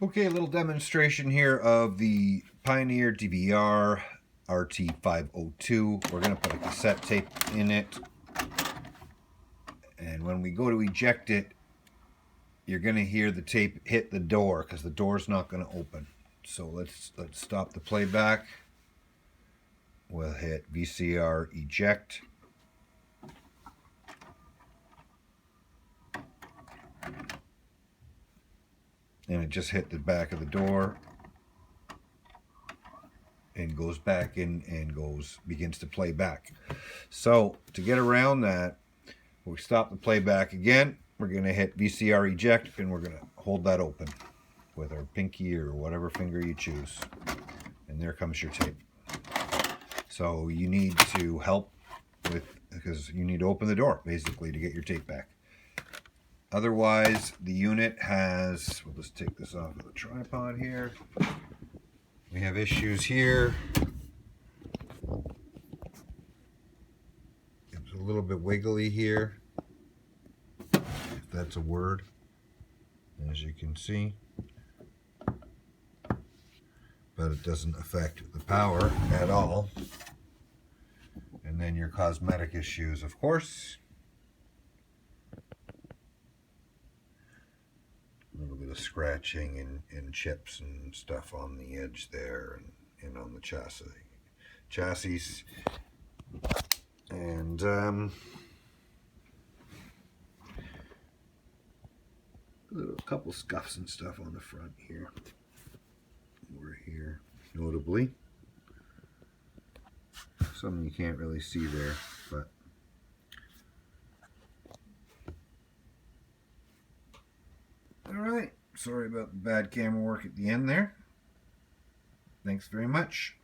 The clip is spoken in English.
Okay, a little demonstration here of the Pioneer DVR-RT502. We're going to put a cassette tape in it. And when we go to eject it, you're going to hear the tape hit the door because the door's not going to open. So let's stop the playback. We'll hit VCR eject. And it just hit the back of the door and goes back in and begins to play back. So to get around that, we stop the playback again. We're going to hit VCR eject and we're going to hold that open with our pinky or whatever finger you choose. And there comes your tape. So you need to help because you need to open the door basically to get your tape back. Otherwise, the unit has, we'll just take this off of the tripod here. We have issues here. It's a little bit wiggly here, if that's a word, as you can see. But it doesn't affect the power at all. And then your cosmetic issues, of course. A little bit of scratching and chips and stuff on the edge there and on the chassis. And a couple scuffs and stuff on the front here. Over here, notably. Something you can't really see there, but alright, sorry about the bad camera work at the end there. Thanks very much.